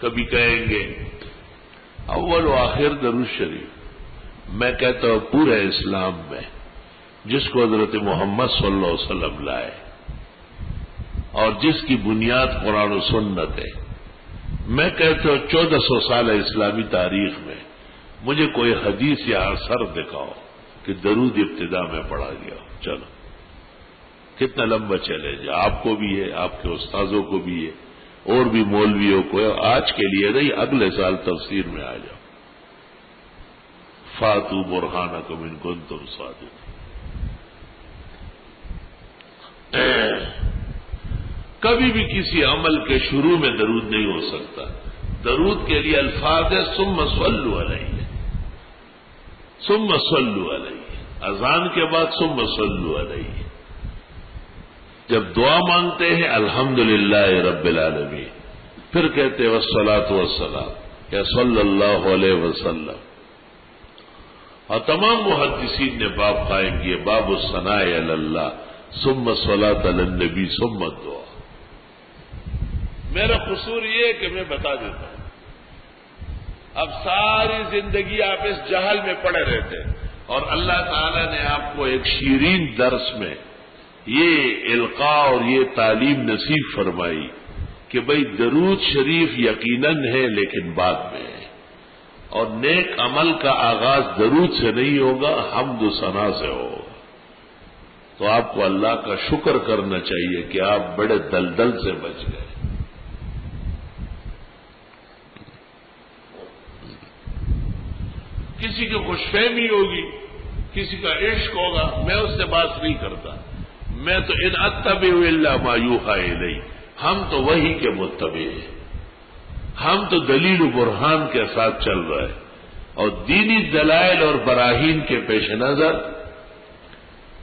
کبھی کہیں گے اول و آخر درود شریف. میں کہتا ہوں پورے اسلام میں جس کو حضرت محمد صلی اللہ علیہ وسلم لائے اور جس کی بنیاد قرآن و سنت ہے، میں کہتا ہوں 1400 سال اسلامی تاریخ میں مجھے کوئی حدیث یا اثر دکھاؤ کہ درود ابتدا میں پڑھا گیا. چلو کتنا لمبا چلے جا، آپ کو بھی ہے، آپ کے استاذوں کو بھی ہے، اور بھی مولویوں کو ہے. آج کے لیے نہیں، اگلے سال تفسیر میں آ جاؤ. فاتو برہانکم ان کنتم صادقین. کبھی بھی کسی عمل کے شروع میں درود نہیں ہو سکتا. درود کے لیے الفاظ ہے ثم صلوا علیہ، ثم صلوا علیہ، اذان کے بعد ثم صلوا علیہ. جب دعا مانگتے ہیں الحمدللہ رب العالمین، پھر کہتے ہیں والصلاۃ والسلام یا صلی اللہ علیہ وسلم. اور تمام محدثین نے باب قائم کیے، باب الثناء علی اللہ ثم الصلاۃ علی النبی ثم الدعاء. میرا قصور یہ ہے کہ میں بتا دیتا ہوں. اب ساری زندگی آپ اس جہل میں پڑے رہتے اور اللہ تعالی نے آپ کو ایک شیرین درس میں یہ القاء اور یہ تعلیم نصیب فرمائی کہ بھئی درود شریف یقیناً ہے لیکن بعد میں ہے، اور نیک عمل کا آغاز درود سے نہیں ہوگا، حمد و ثنا سے ہوگا. تو آپ کو اللہ کا شکر کرنا چاہیے کہ آپ بڑے دلدل سے بچ گئے. کسی کی خوش فہمی ہوگی، کسی کا عشق ہوگا، میں اس سے بات نہیں کرتا. میں تو ان اتبع الا ما یوحی الی، ہم تو وحی کے متبع ہیں، ہم تو دلیل و برہان کے ساتھ چل رہے ہیں. اور دینی دلائل اور براہین کے پیش نظر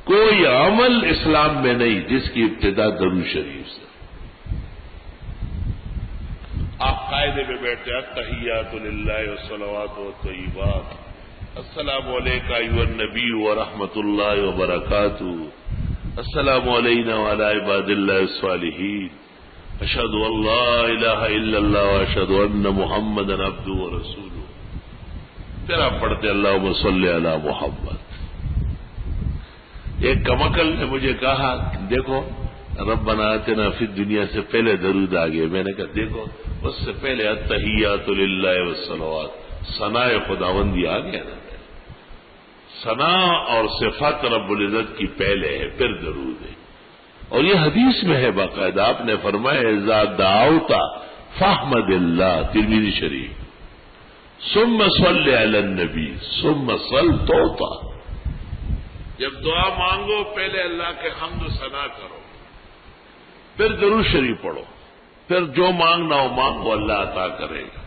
کوئی عمل اسلام میں نہیں جس کی ابتدا درود شریف سے. آپ قاعدے میں بیٹھتے التحیات للہ والصلوات والطیبات، السلام علیکم ایھا النبی ورحمۃ اللہ وبرکاتہ، السلام علینا وعلی عباد اللہ الصالحین، اشہد ان لا الہ الا اللہ واشہد ان محمدا عبدہ ورسولہ. پھر آپ پڑھتے اللہم صلی علی محمد. ایک کمکل نے مجھے کہا دیکھو ربنا آتنا فی الدنیا سے پہلے درود آ گئے. میں نے کہا دیکھو اس سے پہلے التحیات للہ والصلوات، ثناء خداوندی آ گیا نا. ثنا اور صفات رب العزت کی پہلے ہے پھر درود ہے. اور یہ حدیث میں ہے باقاعدہ، آپ نے فرمایا اذا دعوت فاحمد اللہ، ترمذی شریف، ثم صلی علی النبی ثم صل توطا. جب دعا مانگو پہلے اللہ کے حمد و ثنا کرو، پھر درود شریف پڑھو، پھر جو مانگنا ہو مانگو، اللہ عطا کرے گا.